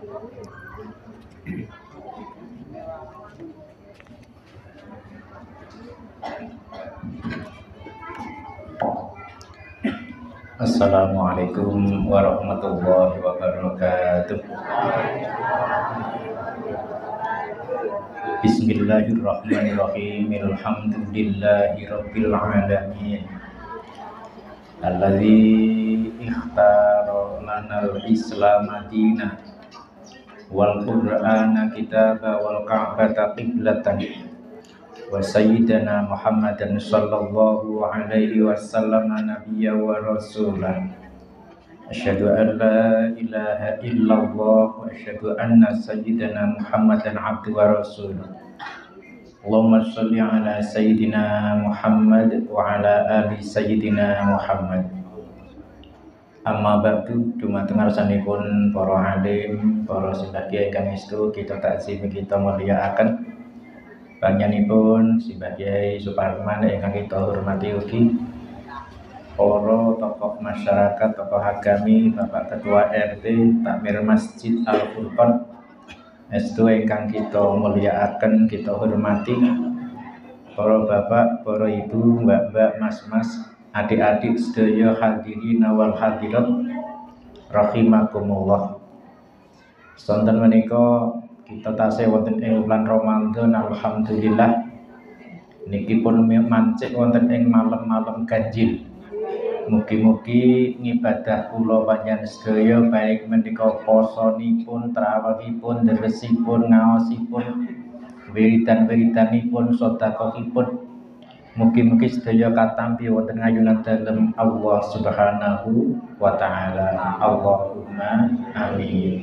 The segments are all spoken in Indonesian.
Assalamualaikum warahmatullahi wabarakatuh. Bismillahirrahmanirrahim. Alhamdulillahi rabbil alamin. Alladzi ikhtara lanal Islam madina wal Qur'ana kitaba wal Ka'bata qiblatan wa sayyidana Muhammadan sallallahu alaihi wasallam nabiyya wa rasulah. Asyhadu an la ilaha illallah wa asyhadu anna sayyidana Muhammadan abduhu wa rasuluh. Allahumma sholli ala sayyidina Muhammad wa ala ali sayyidina Muhammad. Amma ba'du, dumateng ngarsanipun para alim, para sedaya ingkang estu kita takzim kita mulyakaken panjenenganipun Simbah Kyai Suparman ingkang kita hormati ugi para tokoh masyarakat, tokoh agami, Bapak Ketua RT Takmir Masjid Al Furqon estu ingkang kita mulyakaken, kita hormati para bapak, para ibu, mbak-mbak, mas-mas, adik-adik sedaya hadirin wal hadirat rahimakumullah. Sonten menika kita tasih wonten ing bulan Ramadan, alhamdulillah niki pun mancik wonten ing malam-malam ganjil. Mugi-mugi ngibadah kula panjenengan sedaya baik menika posonipun, trawehipun, dresipun, ngaosipun, wiridan-wiridanipun, sedekahipun, mugi-mugi sedaya katampi wonten ngayunan dalem Allah Subhanahu wa taala. Allahumma amin.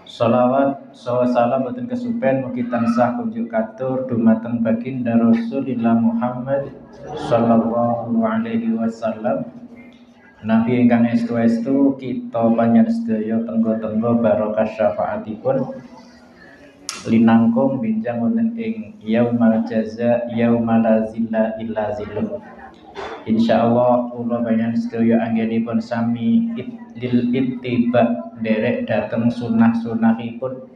Shalawat salam boten kesupen mugi tansah kunjuk katur dumateng baginda Rasulillah Muhammad sallallahu alaihi wasallam, nabi ingkang estu-estu kita panjenengan sedaya tenggo-tenggo barokah syafaatipun linangkung binjang wonten ing yaumal jaza yaumal la zilla illa zilluh. Insyaallah kula panjenengan sedaya anggenipun sami lil ittiba derek dateng sunah-sunahipun,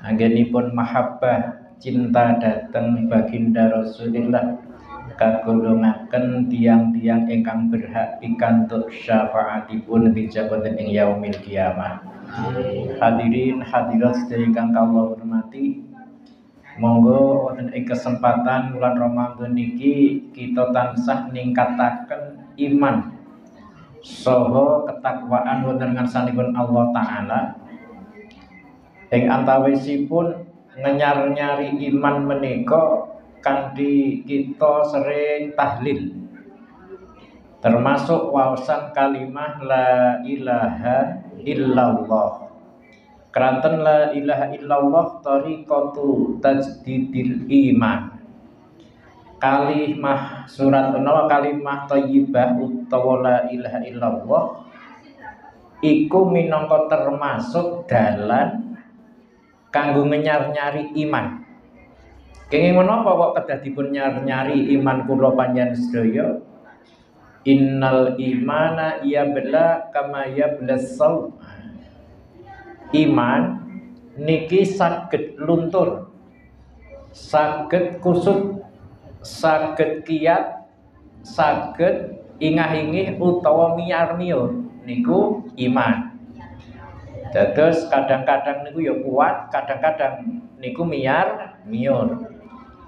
anggenipun mahabbah cinta dateng baginda Rasulillah, kagolongaken tiang-tiang ingkang berhak pikantuk syafaatipun bijak wonten ing yaumil kiamah. Hadirin hadirat sedaya ingkang kawula hormati, monggo wonten ing kesempatan bulan Ramadan niki kita tansah ningkataken iman saha ketakwaan wonten ngarsanipun Allah taala. Ing antawisipun ngenyar-nyari iman menika kanthi kita sering tahlil, termasuk waosan kalimah la ilaha illallah. Keranten la ilaha illallah tariqatu tajdidil iman. Kalimah surat menawa kalimah thayyibah utawa la ilaha illallah iku minangka termasuk dalan kanggo nyar-nyari iman. Kenging menapa kok kedah dipun nyar-nyari iman kula panjenengan sedaya? Innal imana yabla kama yablas saum. Iman niki saged luntur, saged kusut, saged kiat, saged ingah-ingih utawa miyar-miyur niku iman. Dados kadang-kadang niku ya kuat, kadang-kadang niku miyar-miyur.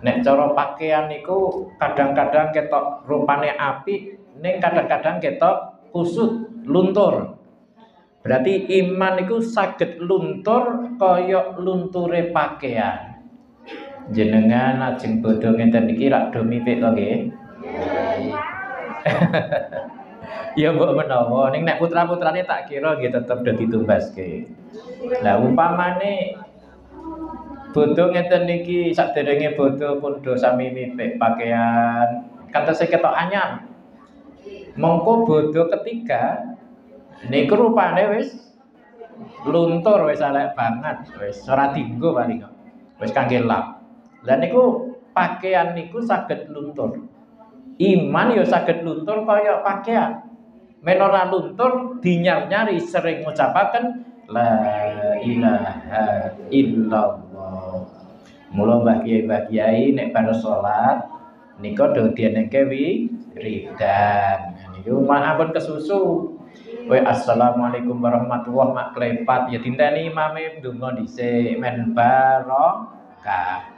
Nek cara pakaian niku kadang-kadang ketok rupane apik, ning kadang-kadang ketok kusut, luntur. Berarti iman niku saged luntur kaya lunture pakaian. Jenengan lajeng bodho ngenten iki rak do mipik to nggih? Ya mbok menawa ning nek putra-putrane tak kira nggih tetep do ditumbaske. Lah upamane bodho ngenten niki saderenge bodho pun do sami mipik pakaian kantos ketok anyar. Mongko bodho ketiga niku rupane wis luntur, wis elek banget, wis ora dienggo paling kok. Wis kangge lap. Lah niku pakaian niku saged luntur. Iman ya saged luntur kaya pakaian. men ora luntur dinyar-nyari sering ngucapaken la ilaha illallah. Mula Mbah Kiai nek bar salat nika do dieneke wiridan. Niku ampun kesusu. Kowe assalamualaikum warahmatullahi mak klepat ya dinteni imame ndonga dhisik men barokah.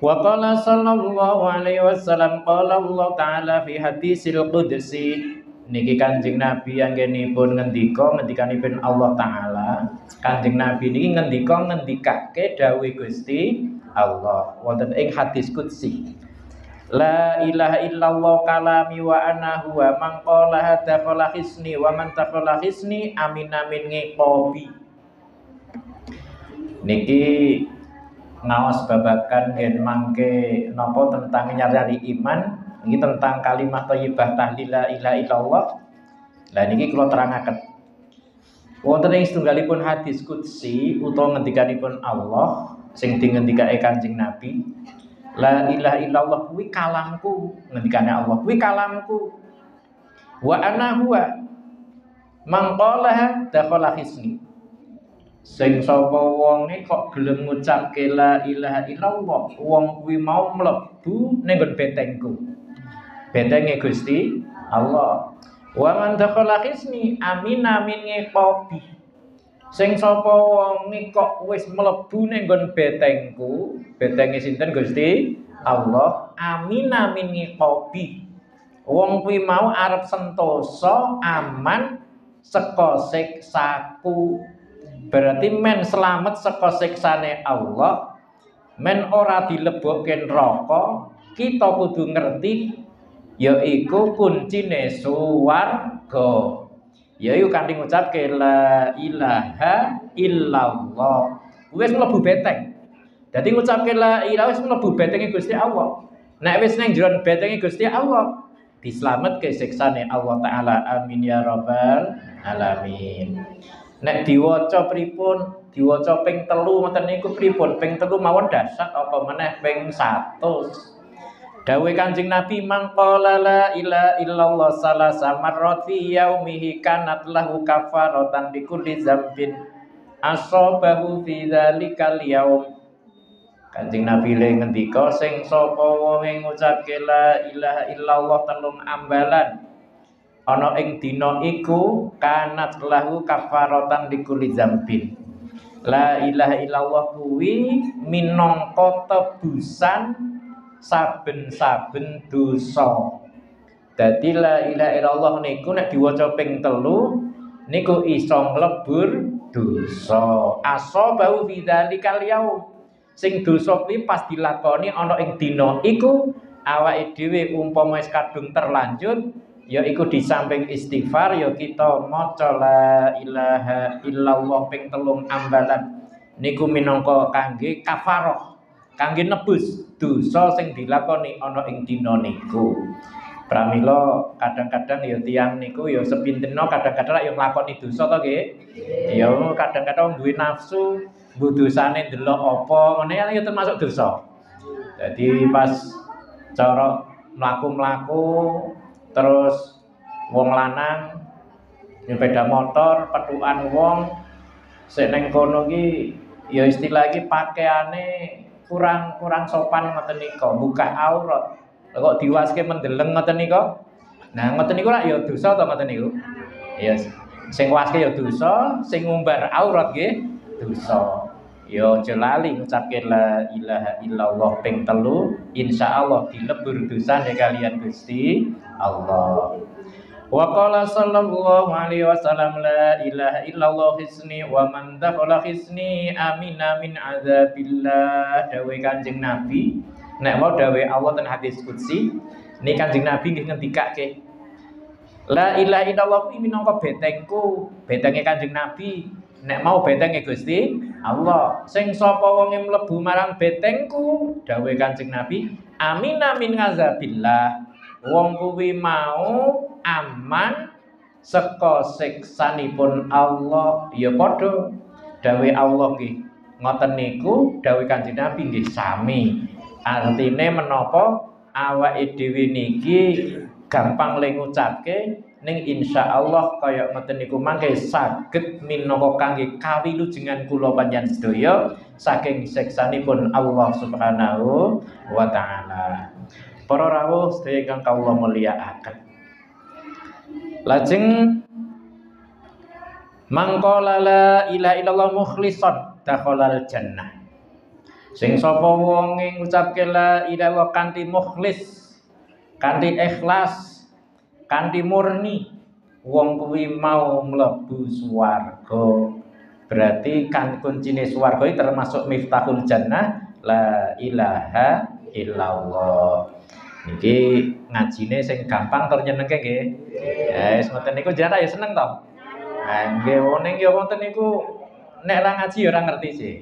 Wa qala sallallahu alaihi wasallam qala Allah taala fi hadisil qudsi. Niki Kanjeng Nabi anggenipun ngendikanipun Allah taala. Kanjeng Nabi niki ngendikake dawuh Gusti Allah wonten ing hadis qudsi. La ilaha illallah kalami wa ana huwa man qala dakhala hisni wa man dakhala hisni amin amin ngekopi. Niki ngaos babakan yen mangke napa tentang nyari iman, niki tentang kalimat thayyibah tahlil la ilaha illallah. Lah niki kula terangaken. Wonten ing setunggalipun hadis qudsi utawa ngendikanipun Allah sing dingendikake Kanjeng Nabi. La ilaha illallah kuwi kalamku, ngendikane Allah kuwi kalamku. Wa ana huwa mangqalaha dakhala hisni. Sing sapa wonge kok gelem ngucapke la ilaha illallah, wong kuwi mau mlebu ning nggon betengku. Betenge Gusti Allah. Wa man dakhala hisni amin amin ngekopi. Sing sapa wonge kok wis mlebu ning nggon betengku, betenge sinten Gusti Allah, amin amin ngekopi. Wong kuwi mau arep sentosa aman saka siksaku. Berarti men selamat saka siksane Allah, men ora dilebokke neraka, kita kudu ngerti yaiku kuncine swarga. Yaiku kanthi ngucapke la ilaha illallah. Wis mlebu beteng. Dadi ngucapke la ilaha wis mlebu betenge Gusti Allah. Nek wis ning jero betenge Gusti Allah, dislametke siksane Allah taala. Amin ya rabbal alamin. Nek diwaca pripun? Diwaca ping 3 ngoten niku pripun? Ping 3 mawon dasar apa meneh ping 100. Dawuh Kanjeng Nabi mangqala la ilaha illallah salasa marrat fi yaumihi kanat lahu kafaratan bi kulli dzambin asabahu fi dzalikal yaum. Kanjeng Nabi le ngendika sing sapa wonge ngucapke la ilaha illallah telung ambalan ana ing dina iku kanat lahu kafaratan bi kulli dzambin. La ilaha illallah kuwi minangka tebusan saben-saben dosa. Dadi la ilaha illallah niku nek diwaca ping 3 niku iso mlebur dosa. Asabahu bidzalikal yaum. Sing dosa kuwi pas dilakoni ana ing dina iku awake dhewe umpama wis kadung terlanjut ya iku di samping istighfar ya kita maca la ilaha illallah ping 3 ambalan. Niku minangka kangge kafarah. Kangge nebus dosa sing dilakoni ana ing dina niku. Pramila kadang-kadang ya tiyang niku ya sepintena kadang-kadang ya nglakoni dosa to nggih. Ya kadang-kadang duwe nafsu, mbuh dosane ndelok apa, ngene ya termasuk dosa. Jadi pas cara mlaku-mlaku terus wong lanang nyepeda motor petukan wong sik ning kono ki ya istilah iki pakaiane kurang sopan ngoten nika, buka aurat. Kok diwaske mendeleng ngoten nika. Nah, ngoten niku lak ya dosa to ngoten niku. Ya sing waske ya dosa, sing ngumbar aurat nggih dosa. Ya aja lali ngucapke la ilaha illallah ping 3, insyaallah dilebur dosane kalian Gusti Allah. Wa qala sallallahu alaihi wasallam la ilaha illallah hisni wa man dakhala hisni amina min azabillah. Dawuh Kanjeng Nabi nek mau dawuh Allah ten hadis qudsi niki Kanjeng Nabi nggih ngendikake la ilaha illallah kuwi minangka betengku, betenge Kanjeng Nabi. Nek mau betenge Gusti Allah, sing sapa wonge mlebu marang betengku dawuh Kanjeng Nabi amina min azabillah. Wong kuwi mau aman saka siksanipun Allah. Ya padha dawuh Allah nggih ngoten niku, dawuh Kanjeng Nabi nggih sami. Artine menapa awake dhewe niki gampang le ngucapke ning insyaallah kaya ngoten niku mangke saged minangka kangge kawilujengan kula panjenengan sedaya saking siksanipun Allah Subhanahu wa taala. Para rawuh sedaya ingkang kawula mulyakaken. Lajeng mangqala la ilaha illallah mukhlishan dakhalal jannah. Sing sapa wong ngucapke la ilaha illallah kanthi mukhlis, kanthi ikhlas, kanthi murni, wong kuwi mau mlebu swarga. Berarti kan kuncine swarga iki termasuk miftahul jannah la ilaha illallah. Niki ngajine sing gampang tur nyenengke nggih. Ya wis ngoten niku jenengan ya seneng to. Nggih ning ya wonten niku nek ora ngaji ya ora ngerti sih.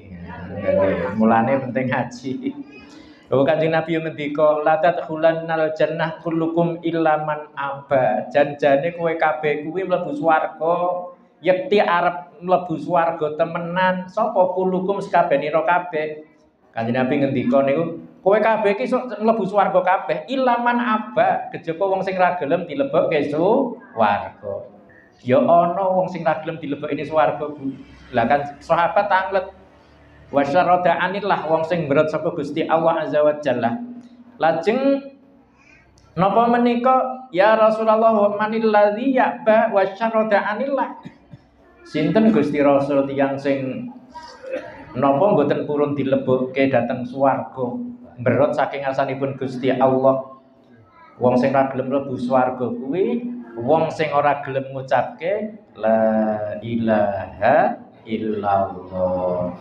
Mulane penting ngaji. Kanjeng Nabi ngendika la tadkhulannal jannah kullukum illa man aba. Janjane kowe kabeh kuwi mlebu swarga, yekti arep mlebu swarga temenan sapa kullukum sakabehira kabeh. Kanjeng Nabi ngendika niku kowe kabeh iki mlebu swarga kabeh illa man aba, kejaba wong sing ra gelem dilebokke swarga. Ya ana wong sing ra gelem dilebokke swarga, Bu. Lah kan sahabat tanglet wasyarada anillah wong sing berat saka Gusti Allah azza wa jalla. Lajeng napa menika ya Rasulullah wa manil ladzi ya'ba wasyarada anillah. Sinten Gusti Rasul tiyang sing napa mboten purun dilebokke dhateng swarga berat saking ngarsanipun Gusti Allah. Wong sing ora gelem mlebu swarga kuwi wong sing ora gelem ngucapke la ilaha illallah.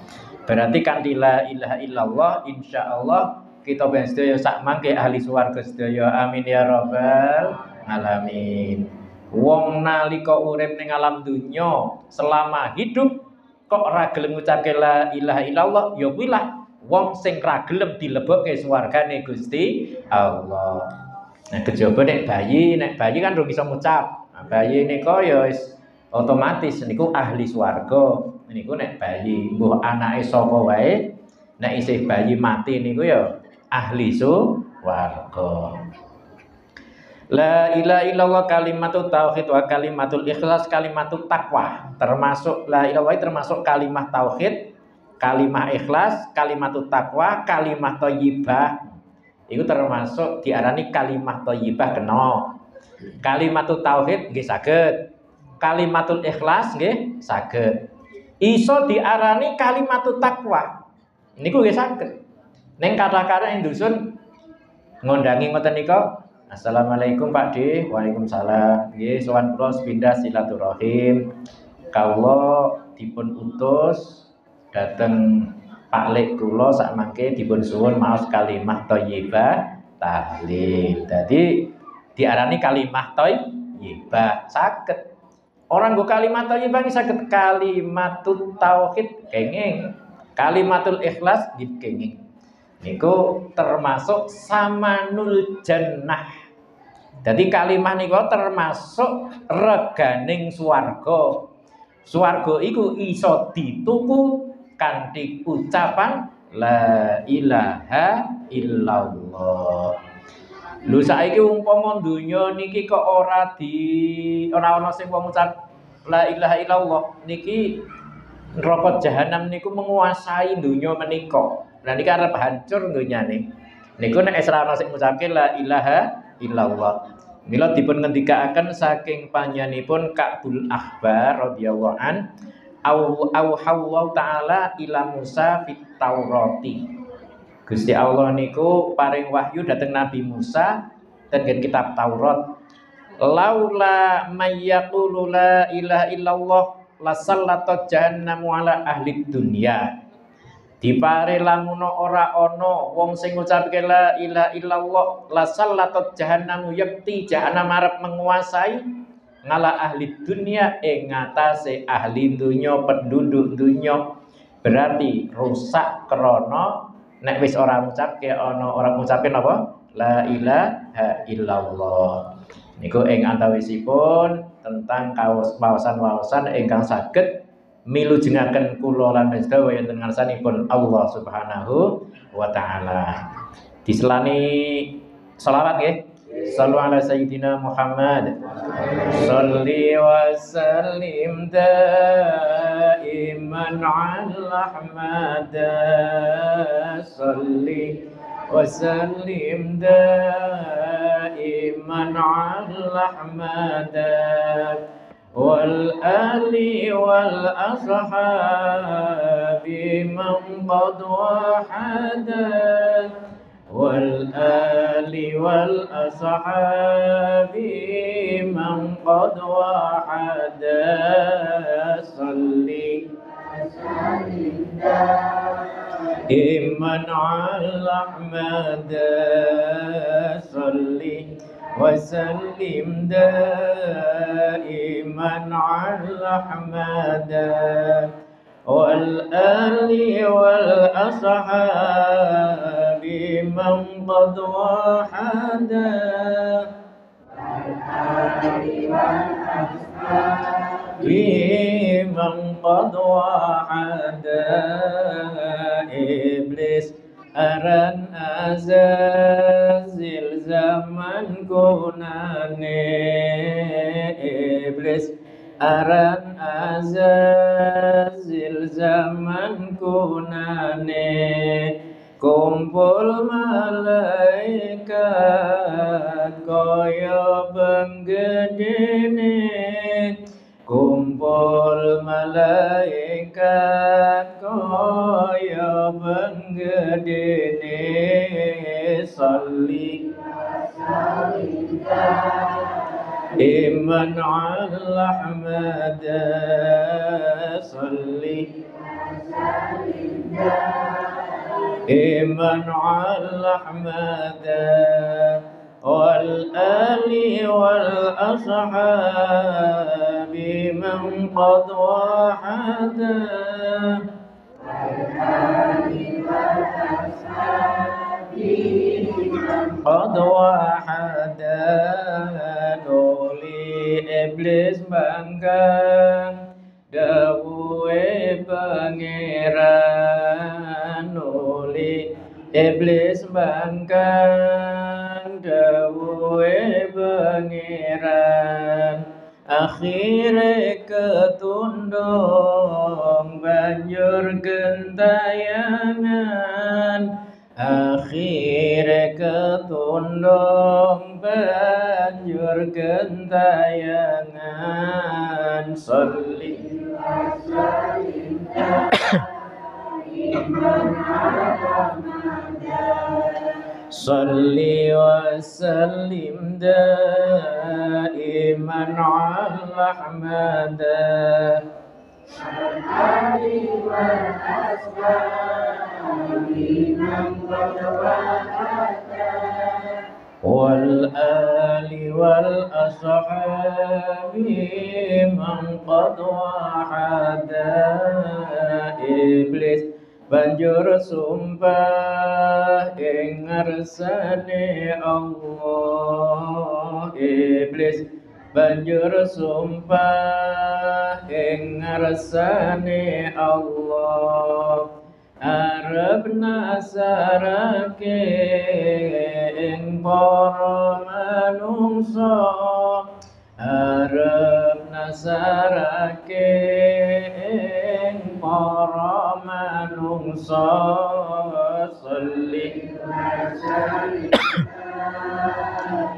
Berarti kanthi la ilaha illallah insyaallah kita ben sedaya sak mangke ahli swarga sedaya. Amin ya rabbal alamin. Wong nalika urip ning alam dunya selama hidup kok ora gelem ngucapke la ilaha illallah ya kuwi lah wong sing ra gelem dilebokke swargane Gusti Allah. Nah kejaba nek bayi kan durung bisa ngucap. Nah, bayi nika ya wis otomatis niku ahli swarga. Niku nek bayi mbuh anake sapa wae nek isih bayi mati niku ya ahli swarga. La ilaha illallah kalimatut tauhid wa kalimatul ikhlas kalimatut taqwa. Termasuk la ilaha termasuk kalimat tauhid, kalimat ikhlas, kalimatut taqwa, kalimat thayyibah. Iku termasuk diarani kalimat thayyibah kena. Kalimatut tauhid nggih saged. Kalimatul ikhlas nggih saged. Iso diarani kalimatut taqwa. Niku nggih saged. Ning kata-kata ing dusun ngondangi ngoten nika. Assalamualaikum Pak D. Waalaikumsalam. Nggih sowan kula sepindah silaturahim. Kawula dipun utus dhateng Pak Lek kula sakmangke dipun suwun maos kalimah thayyibah tahlil. Dadi diarani kalimah thayyibah saged. Orang go kalimat thayyibah saged kalimatut tauhid kenging, kalimatul ikhlas kenging. Niku termasuk samanul jannah. Jadi kalimah niku termasuk reganing swarga. Swarga iku iso dituku kanthi ucapan la ilaha illallah. Lho saiki umpama donya niki kok ora ana sing wong ngucap la ilaha illallah niki neraka jahanam niku menguasai donya menika. Lah niki arep hancur donyane. Niku nek ora ana sing ngucapke la ilaha illallah. Mila dipun ngendikaaken saking panjenenganipun Ka'bul Ahbar radhiyallahu an au ta'ala ila Musa fit Taurati. Gusti Allah niku paring wahyu dhateng Nabi Musa tenggen kitab Taurat. Laula mayyaqulu la ilaha illallah lasallatat jahannamu ala ahli dunya. Dipare lamun ora ana wong sing ngucapke la ilaha illallah lasallatat jahannamu yakti jahanam arep menguasai ngala ahli dunya ing ngatasé ahli dunya penduduk dunya. Berarti rusak krana nek wis ora ngucapke ana ora ngucapke napa la ilaha illallah. Niku ing antawisipun tentang wawasan-wawasan ingkang saged milujengaken kula lan sedaya wonten ngarsanipun Allah Subhanahu wa taala. Diselani selawat nggih. Sallu ala Sayyidina Muhammad. Salli wa sallim daiman ala Ahmad. Salli wa sallim daiman ala Ahmad. والآل والأصحاب من قد وحدا والآل والأصحاب من قد وحدا صلي دائما على أحمد صلي وسلم دائما على أحمد والآل والأصحاب من قد وحدا من قد وحدا إبليس aran azazil zaman kunane iblis aran azazil zaman kunane kumpul malaikat kaya benggedene kumpul malaikat kaya benggedene salli iman ala Ahmad salli iman ala Ahmad والآل والأصحاب من قد وحدا قد وحدا nuli iblis bangkang dawuhe pangeran nuli iblis bangkang dawuhe pangeran akhire ketundung banjur gentayangan akhire ketundung banjur gentayangan sholli Salli wa sallim daiman ala Ahmad والآل والأصحاب من قد وحدا iblis banjur sumpah ing ngarsane Allah iblis banjur sumpah ing ngarsane Allah arep nasarake ing para manungsa arep nasarake ing para manungsa salli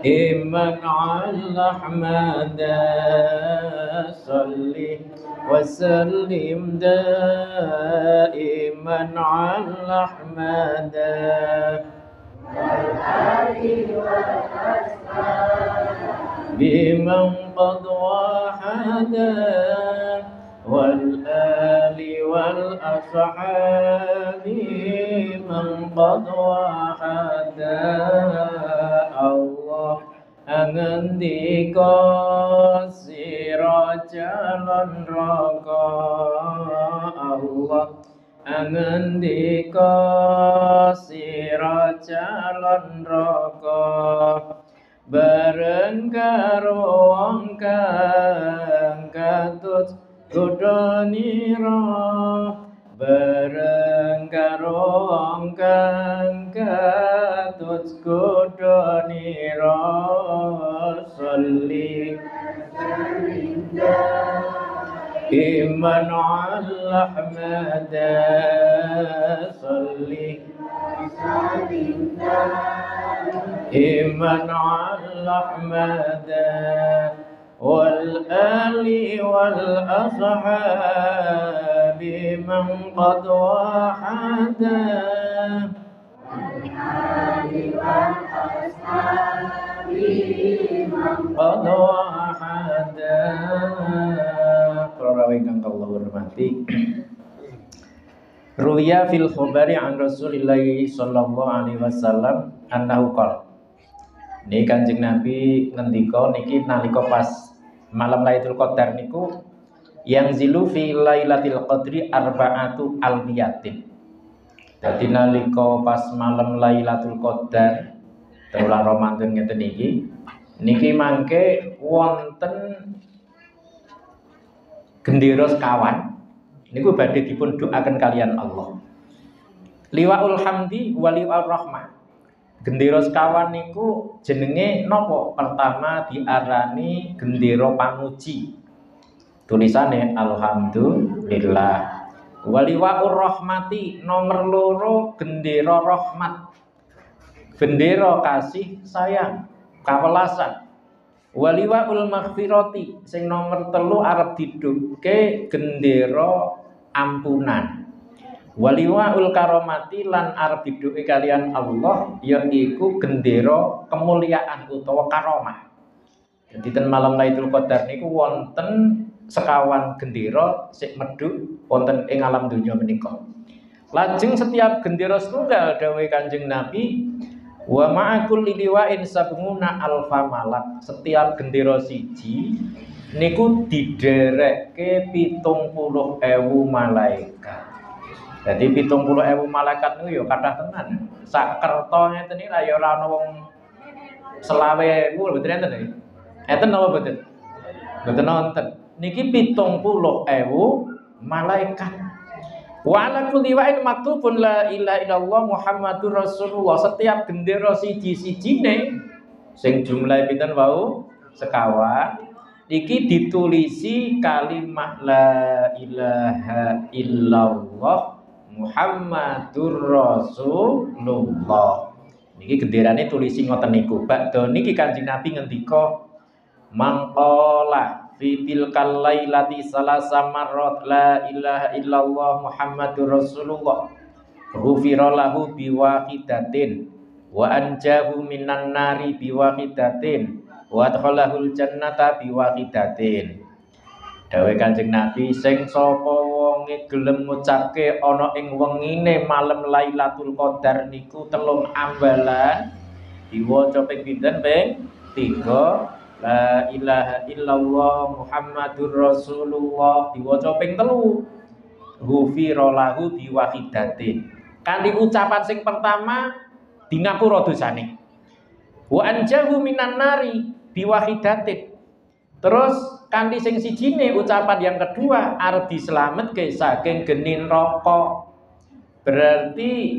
iman ala Ahmad salli وسلم دائما على أحمد بمن قد وحدا والآل والأصحاب من قد وحدا Allah ngendika sira calon neraka Allah ngendika sira calon neraka bareng karo wong kang katut godhanira bareng karo wong kang katut kudoniro sholli iman al-ahmad sholli iman al-ahmad wal ali wal ashabi man qad wahada qad wahada. Para ingkang kula hormati, ruya fil khabari an Rasulillah sallallahu alaihi wasallam annahu qala. Ini Kanjeng Nabi ngendika niki nalika pas malam Lailatul Qadar niku yang zilu fi Lailatul Qadri arba'atu alfiyatin. Dadi nalika pas malam Lailatul Qadar terulang romantun ngeten niki mangke wonten gendera sekawan niku badhe dipun doaken kalian Allah. Liwaul hamdi wa liwaul rahmah. Gendera sekawan niku jenenge napa? Pertama diarani gendera pamuji. Tulisane alhamdulillah. Waliwaur rahmati nomor loro gendera rahmat. Gendera kasih sayang, kawelasan. Waliwaul maghfirati sing nomor telu arep diduke gendera ampunan. Waliwaul karomati lan arep diduke kalian Allah yaiku gendera kemuliaan utawa karomah. Jadi ten malam Lailatul Qadar niku wonten sekawan gendera sik medhuk wonten ing alam donya menika. Lajeng setiap gendera setunggal dawuh Kanjeng Nabi wa ma'akul liwain sabunguna alfa malak. Setiap gendera siji niku diderekke 70.000 malaikat. Jadi 70.000 malaikat niku ya kathah tenan. Sak kerta ngeten iki ya ora ana wong 20.000 mboten enten nggih. Enten napa mboten? Mboten nonton. Niki 70.000 malaikat. Wa ala kulli wa'in maktubun la ilaha illallah Muhammadur Rasulullah. Setiap gendera siji-sijine sing jumlahe pinten wau? Sekawan. Iki ditulisi kalimat la ilaha illallah Muhammadur Rasulullah. Niki genderane tulisi ngoten niku. Badhe niki Kanjeng Nabi ngendika mangqala fi tilkal lailati salasa marrat la ilaha illallah Muhammadur Rasulullah ghufira lahu biwahidatin wa anjahu minan nari biwahidatin wa adkhalahul jannata biwahidatin. Dawuh Kanjeng Nabi sing sapa wonge gelem ngucapke ana ing wengine malam Lailatul Qadar niku telung ambalan diwaca ping pinten ping 3 la ilaha illallah Muhammadur Rasulullah diwaca ping 3 ghufira lahu biwahidatin. Kanthi ucapan sing pertama di ngapura dosane. Wa anjahu minan nari biwahidatin. Terus kanthi sing sijine ucapan yang kedua arep dislametke saking geni neraka. Berarti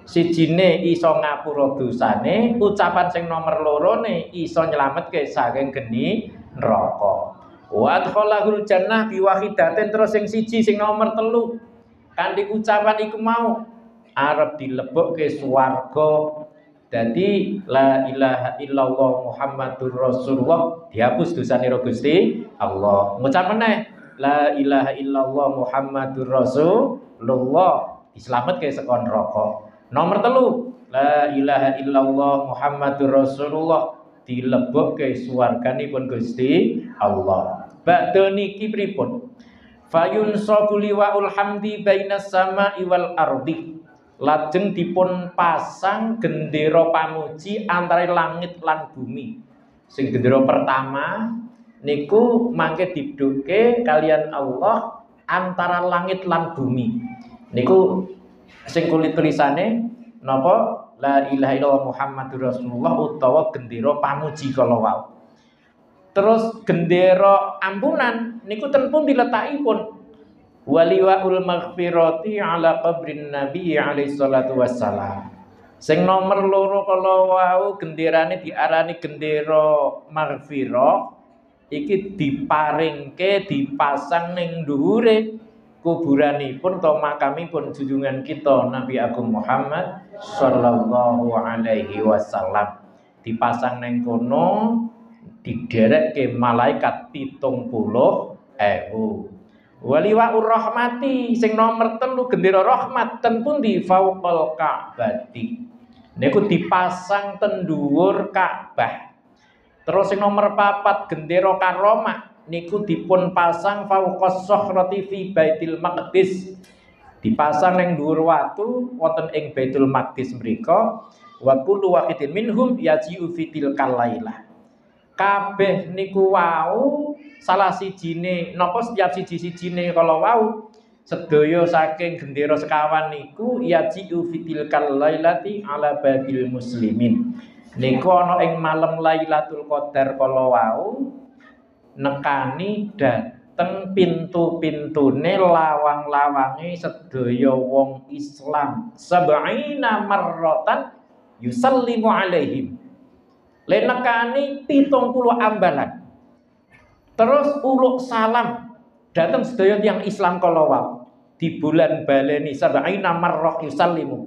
sijine iso ngapura dosane, ucapan sing nomor lorone iso nyelametke saking geni neraka. Wa adkhalahul jannah biwahidatin. Terus sing siji sing nomor 3 kanthi ucapan iku mau arep dilebokke swarga. Jadi la ilaha illallah Muhammadur Rasulullah dihapus dosane ro Gusti Allah. Ngucap meneh la ilaha illallah Muhammadur Rasulullah dislametke saka neraka. Nomor 3 la ilaha illallah Muhammadur Rasulullah dilebokke swarganipun Gusti Allah. Badhe niki pripun? Fayun sabuli waul hamdi bainas sama'i wal ardi. Lajeng dipun pasang gendera pamuji antara langit lan bumi. Sing gendera pertama niku mangke diduke kalian Allah antara langit lan bumi. Niku sing kulit tulisane napa la ilaha illallah Muhammadur Rasulullah utawa gendera pamuji kala wau. Terus gendera ampunan niku ten pun diletakipun waliwaul maghfirati ala qabrin nabi alaihi salatu wassalam. Sing nomor loro kala wau genderane diarani gendera maghfirah iki diparingke dipasang ning dhuwure kuburanipun atau makamipun junjungan kita Nabi Agung Muhammad sallallahu alaihi wasallam. Dipasang ning kono diderekke malaikat 70.000. Waliwaur rahmati sing nomor 3 gendera rahmat ten pundi fauqal ka'bati. Niku dipasang ten dhuwur Ka'bah. Terus sing nomor 4 gendera karomah niku dipun pasang fauqas sakhrati fi Baitul Maqdis. Dipasang ning dhuwur watu wonten ing Baitul Maqdis mriku wa kullu wahidin minhum yaji'u fi tilkal lailah. Kabeh niku wau salah sijine napa setiap siji-sijine kala wau sedaya saking gendera sekawan niku yaji'u fi tilkal lailati ala babil muslimin. Niku ana ing malam Lailatul Qadar kala wau nekani dateng pintu-pintune lawang-lawange sedaya wong Islam sab'ina marratan yusallimu alaihim. Lenekani 70 ambalan. Terus uluk salam datang sedaya yang Islam kala wau di bulan baleni sab'ina marrah yusallimu.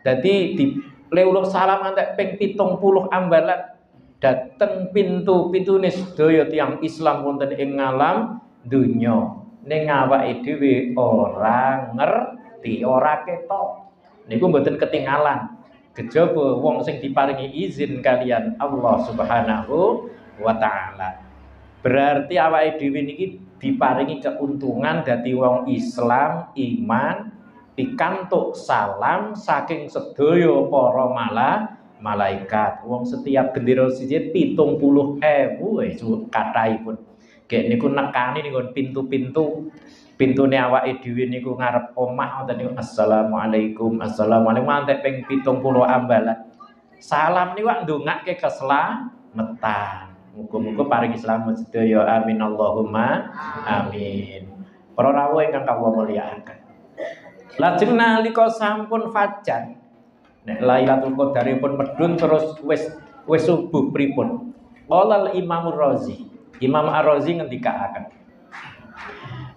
Dadi di uluk salam antek ping 70 ambalan dateng pintu-pintune sedaya tiyang Islam wonten ing alam donya. Ning awake dhewe ora ngerti, ora ketok. Niku mboten ketinggalan. Kejaba wong sing diparingi izin kalian Allah Subhanahu wa taala. Berarti awake dhewe niki diparingi keuntungan dadi wong Islam iman pikantuk salam saking sedaya para malaikat. Wong setiap gendera siji 70.000 kathahipun. Gek niku nekani ning pintu-pintu pintune awake dhewe niku ngarep omah wonten niku assalamualaikum antek ping 70 ambalan. Salam niku ndongake keslametan. Muga-muga paring slamet sedaya amin Allahumma amin. Para rawuh ingkang kawula mulyakaken. Lajeng nalika sampun fajar nek Lailatul Qadaripun medhun terus wis subuh pripun? Qala Imam Ar-Razi. Imam Ar-Razi ngendikaaken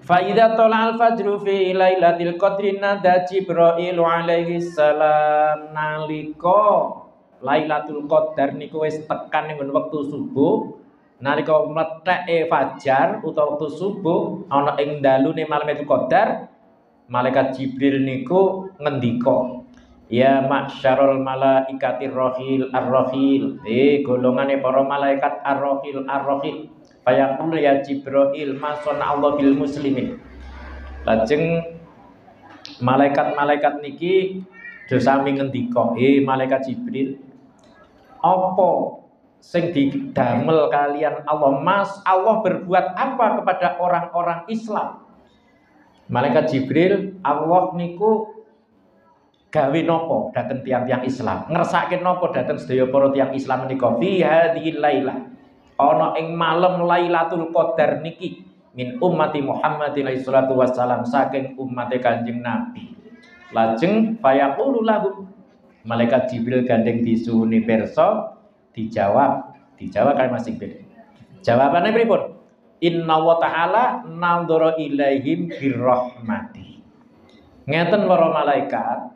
fa idza tala'al fajru fi lailatul qadri nada Jibril alaihi salam. Nalika Lailatul Qadar niku wis tekan ing wektu subuh, nalika mletheke fajar utawa wektu subuh ana ing dalune Lailatul Qadar, malaikat Jibril niku ngendika, ya ma'syarul malaikatir rahil ar-rahil, golongane para malaikat ar-rahil ar-rahil. Fayaqul ya Jibril masana Allah bil muslimin. Lajeng malaikat-malaikat niki do sami ngendika, malaikat Jibril, apa sing didamel kalian Allah? Allah berbuat apa kepada orang-orang Islam? Malaikat Jibril, Allah niku gawe napa dhateng tiyang-tiyang Islam? Ngersake napa dhateng sedaya para tiyang Islam menika fi hadhil lailah? Ana ing malam Lailatul Qadar niki min ummati Muhammadin alaihi salatu wassalam saking umat Kanjeng Nabi. Lajeng fayaqulu lahum, malaikat Jibril gandeng disuwuni pirsa dijawab kalimat sing beda. Jawabane pripun? Inna wa ta'ala nandhara ilaihim birrahmati. Ngeten para malaikat,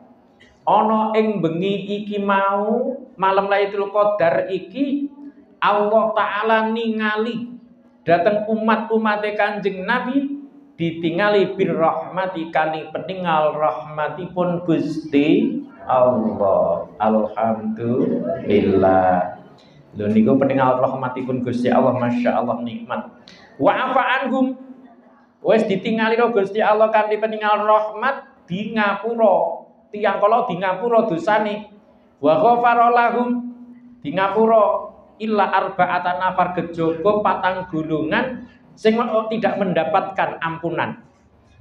ana ing bengi iki mau malam Lailatul Qadar iki Allah Ta'ala ningali datang umat-umat Kanjeng Nabi ditingali birrahmati kali peninggal rahmatipun Gusti Allah. Alhamdulillah. Lho niku peninggal rahmatipun Gusti Allah, masya Allah nikmat. Wa afa anhum, wis ditingali Gusti Allah kanthi peninggal rahmat di ngapura tiyang kala di ngapura dosane. Wa ghafara lahum di ngapura illa arba'atan nafar kejaba patang golongan sing tidak mendapatkan ampunan,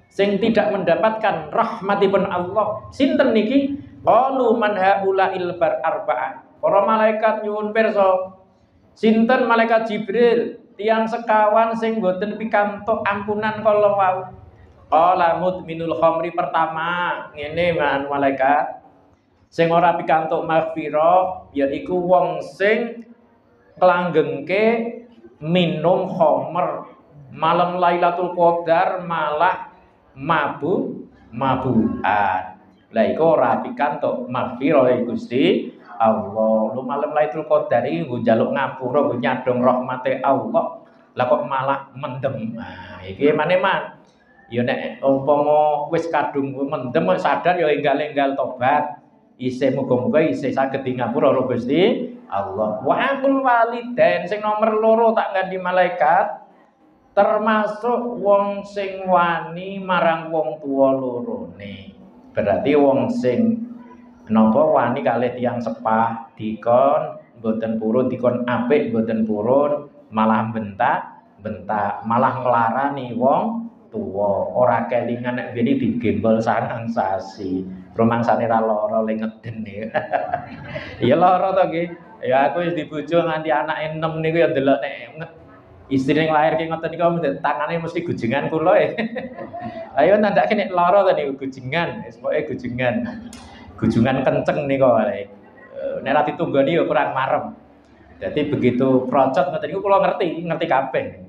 sing tidak mendapatkan rahmatipun Allah. Sinten niki? Qalu man haula'il bar arba'ah. Para malaikat nyuwun pirsa, sinten? Malaikat Jibril, tiyang sekawan sing boten pikantuk ampunan kala wau. Qala mudminul khamri, pertama ngene man malaikat, Sing ora pikantuk maghfirah yaiku wong sing nglanggengke minum khamr malam Lailatul Qadar malah mabukan. Lah iku ora pikantuk maghfirah Gusti Allah. Lu malam Lailatul Qadar iki nggo njaluk ngapura, nggo nyadong rahmate Allah. Lah kok malah mendem. Nah, iki maneman. Ya nek umpama wis kadung mendem sadar ya enggal-enggal tobat. Isih muga-muga isih saged di ngapura karo Gusti Allah. Wa aqul walidain sing nomor loro tak ganti malaikat termasuk wong sing wani marang wong tua lorone. Berarti wong sing napa wani kalih tiyang sepah dikon mboten purun, dikon apik mboten purun, malah bentak malah nglarani wong tua. Ora kelingan nek bene digembol sareng sasi. Rumangsane ra lara le ngeden iki. Ya lara to nggih. Ya aku wis dibojo nganti anake 6 niku ya delok nek istri yang lahir ki ngoten niku tangane mesti gujengan kula e. Ayo nandake nek lara to niku gujengan, wis pokoke gujengan. Gujengan kenceng niku wae. Nek ra ditunggoni ya kurang marem. Jadi begitu procot ngoten niku kula ngerti kabeh.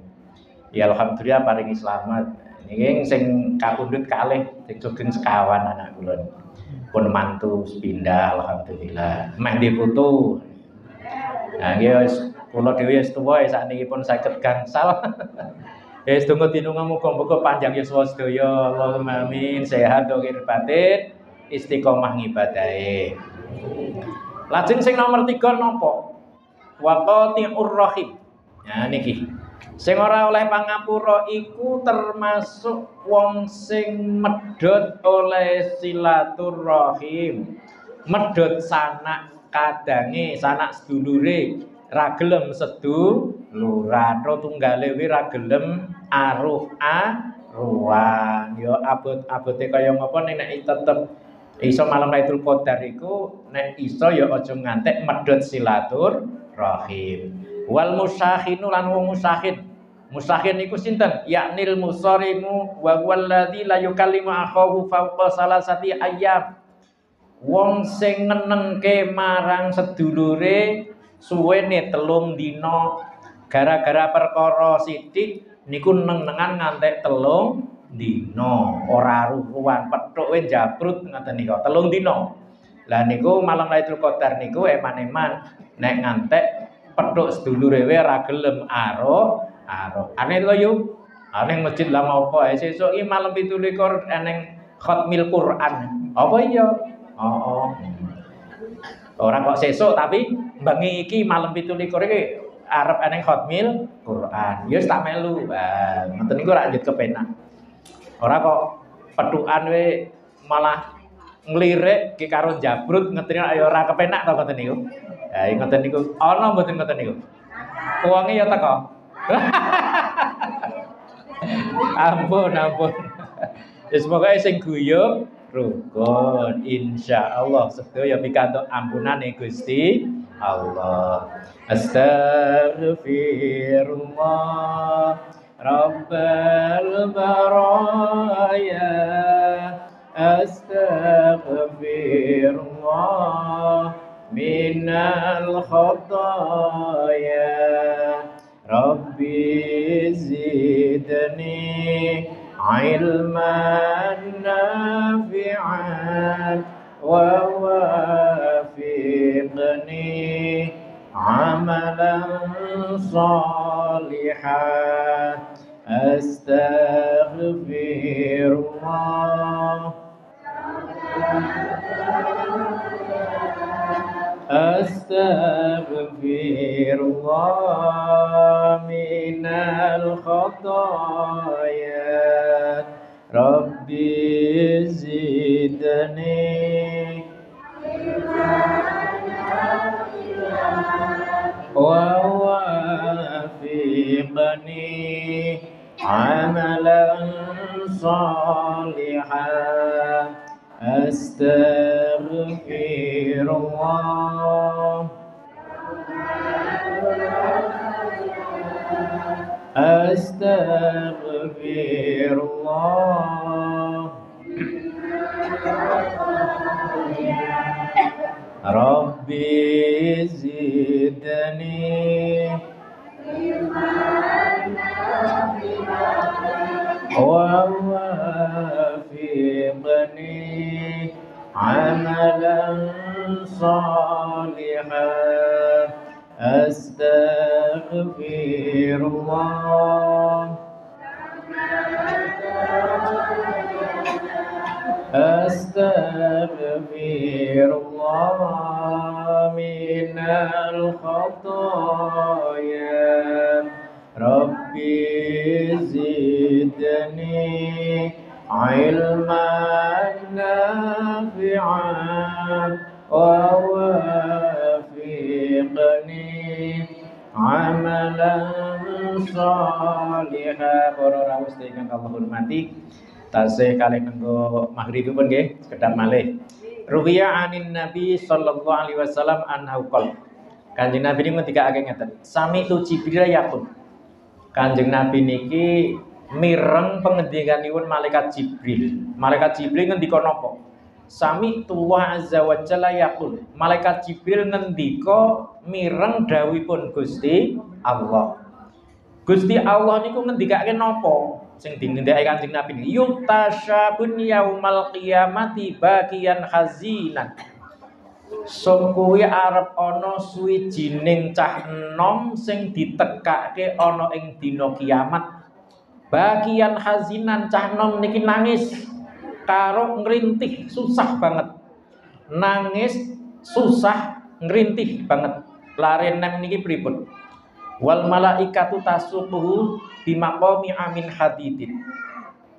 Ya alhamdulillah paringi selamat. Niki sing kapundhut kalih sing sugeng sekawan anak kula. Pun mantu pindah alhamdulillah. Meh di putu. Nah nggih wis kula dhewe wis tuwa sakniki pun saged gangsal. Wis tunggu dinunga muga-muga panjang yuswa sedaya. Allahumma amin. Sehat dhahir batin, istiqomah ngibadahe. Lajeng sing nomor 3 napa? Waqati'ur rahim. Nah niki. Sing ora oleh pangapura iku termasuk wong sing medhot oleh silaturahim. Medhot sanak kadange, sanak sedulure, ra gelem seduluran, ro tunggale wi ra gelem aruh-aruhan. Ya abot-abote kaya ngapa nek tetep iso malam Lailatul Qadar iku nek iso ya aja ngantek medhot silaturahim. Wal musakhinu lan wong musakhin. Musakhin niku sinten? Yaknil musarimu wa walladzi la yukallimu akhahu fawqa salasati ayyam. Wong sing ngenengke marang sedulure suwene 3 dina gara-gara perkara sithik niku nengan ngantek 3 dina ora ruruan pethuke jabrut ngoten niku 3 dina. Lah niku malam Lailatul Qadar niku eman-eman nek ngantek pethuk sedulure wae ora gelem aruh. Aneh to yo. Aneh masjid lah ngopo ae sesuk iki malam 17 eneng khatmil Quran. Apa iya? Oh. Orang kok sesuk tapi bengi iki malam 17 iki arep eneng khatmil Quran. Ya wis tak melu. Ngoten niku ra njut kepenak. Ora kok pethukan we malah nglirik ki karo jabrut ngeten ayo ora kepenak to ngoten niku. Ha ngoten niku ana mboten ngoten niku. Wonge ya teko. ampun. Wis pokoke sing guyub rukun insyaallah sedaya pikantuk ampunane Gusti Allah. Astaghfirullah Rabbal baraya. Astaghfirullah minal khataya. Rabbi zidni ilman nafi'an wa wafiqni amalan salihan. Astaghfirullah Astaghfirullah minal khataya. Rabbi zidni wa wafiqni amalan salihan. Astaghfirullah Astaghfirullah Rabbi zidni wa wafiqni amalan salihan astaghfirullah astaghfirullah minal khotaya Rabbi zidni ilman nafi'an wa wafiqni amalan salihah. Para rawuh ingkang kula hormati, tasih kalih nganggo maghribipun nggih sekedhap malih. Ruwiya anin Nabi sallallahu alaihi wasallam anhu qol. Kanjeng Nabi ini ngendikake ngeten, sami tu Jibril yaqul. Kanjeng Nabi niki mireng pengendikanipun malaikat Jibril. Malaikat Jibril ngendika napa? Sami tuwa azza wa jalla yaqul. Malaikat Jibril ngendika mireng dawuhipun Gusti Allah. Gusti Allah niku ngendikake napa? Sing dingendikake Kanjeng Nabi niki yutasyabun yaumal qiyamati bagian hazinan. Kuwi arep ana suwijining cah enom sing ditekake ana ing dina kiamat. Bagian hazinan cah enom niki nangis karo ngrintih susah banget. Nangis susah ngrintih banget. Lare nem niki pripun? Wal malaikatu tasuquhu bimaqami amin hadidin.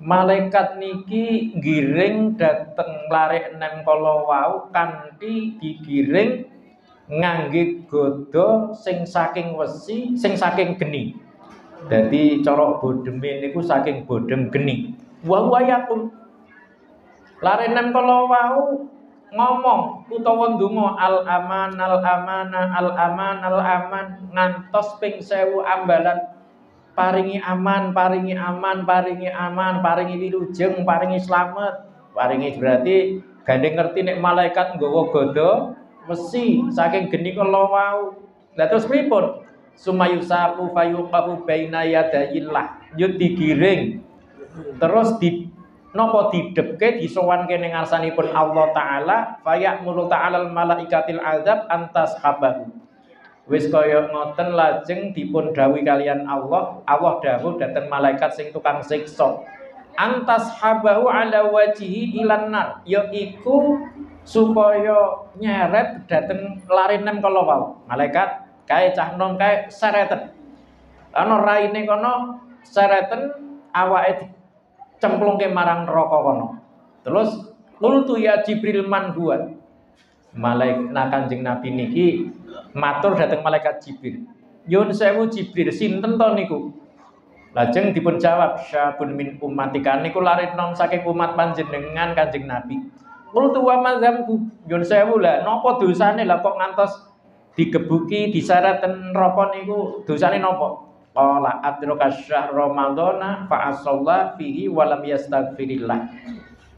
Malaikat niki giring dateng lare enem kala wau kanthi digiring ngangge godha sing saking wesi, sing saking geni. Dadi cara bodheme niku saking bodhem geni. Wa yaqul. Lare enem kala wau ngomong utawa ndonga al aman al amana al aman al aman ngantos ping 1000 ambalan. Paringi aman, paringi aman, paringi aman, paringi wilujeng, paringi slamet. Paringi berarti gandeng ngerti nek malaikat nggawa godha wesi saking geni kala wau. Lah terus pripun? Sumayusapu fayuqafu baina yadayillah. Yo digiring. Terus di napa didhepke disowanke ning ngarsanipun Allah taala, fayamuru ta'alal malaikatil azab antas habahu. Wis kaya ngoten lajeng dipun dawuhi kalian Allah dawuh dhateng malaikat sing tukang siksa. Antas habahu ala wajihi ilan nar, yaiku supaya nyeret dhateng larinem kala wau. Malaikat kae cah nom kae sereten. Ana raine kono sereten awake dicemplungke marang neraka kono. Terus qultu ya Jibril man huwa. Malaikat Kanjeng Nabi niki matur dhateng malaikat Jibril. Yun sewu Jibril, sinten to niku? Lajeng dipun jawab, syabun min ummatika niku lare nom saking umat panjenengan Kanjeng Nabi. Qultu wa madzamku. Yun sewu lah napa dosane lah kok ngantos digebuki disareten neraka niku dosane napa? Qala adraka syahr ramadhana fa asalla fihi wa lam yastaghfirillah.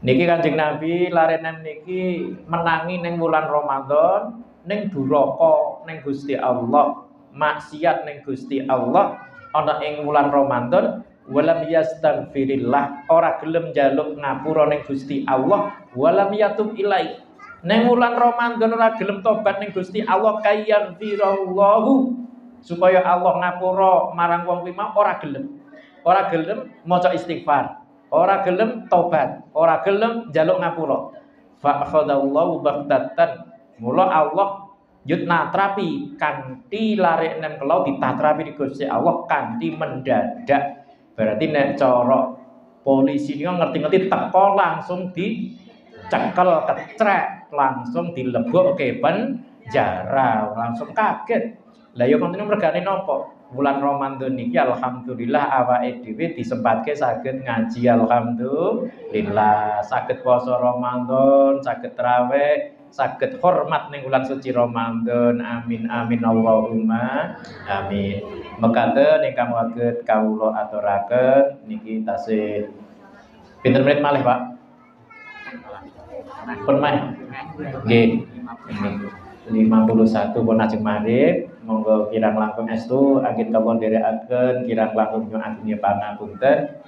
Niki Kanjeng Nabi larenem niki menangi ning wulan Ramadan ning duraka ning Gusti Allah, maksiat ning Gusti Allah ana ing wulan Ramadan walam yastaghfirillah, ora gelem njaluk ngapura ning Gusti Allah, walam yatub ilai. Ning wulan Ramadan ora gelem tobat ning Gusti Allah kayaghfirallahu, supaya Allah ngapura marang wong kuwi ora gelem. Ora gelem maca istighfar. Ora gelem tobat, ora gelem njaluk ngapura. Fa akhadallahu baghtatan. Mula Allah yut natrapi kanthi lare enem kelo ditatrapi di Gusti Allah kanthi mendadak. Berarti nek cara polisi niku ngerti-ngerti teko langsung dicekel kecrek, langsung dilebokke penjara, langsung kaget. Lah ya kontine mergane napa? Bulan Ramadan niki alhamdulillah awake dhewe disempatke saged ngaji, alhamdulillah saged puasa Ramadan, saged tarawih, saged hormat ning bulan suci Ramadan. Amin amin Allahumma amin. Mekaten ingkang saged kawula aturaken niki tasih pinten menit malih, Pak? Pun meh. Nggih. 51 pun ajeng marip, monggo kirang langkung estu angin kawon dherekaken kirang langkung nyuwun pangapunten.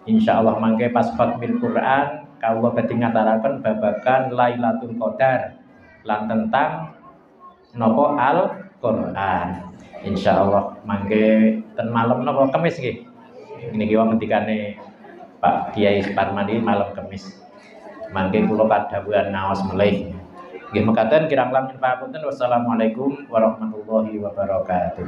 Insyaallah mangke pas khatmil Quran kawula badhe ngataraken babagan Lailatul Qadar lan tentang napa Al-Qur'an. Insyaallah mangke ten malam napa Kamis nggih. Niki wong ngendikane Pak Kiai Parmadi malam Kamis. Mangke kula kadhawuhan naos melih. Nggih mekaten kirang langkung pangapunten. Wassalamualaikum warahmatullahi wabarakatuh.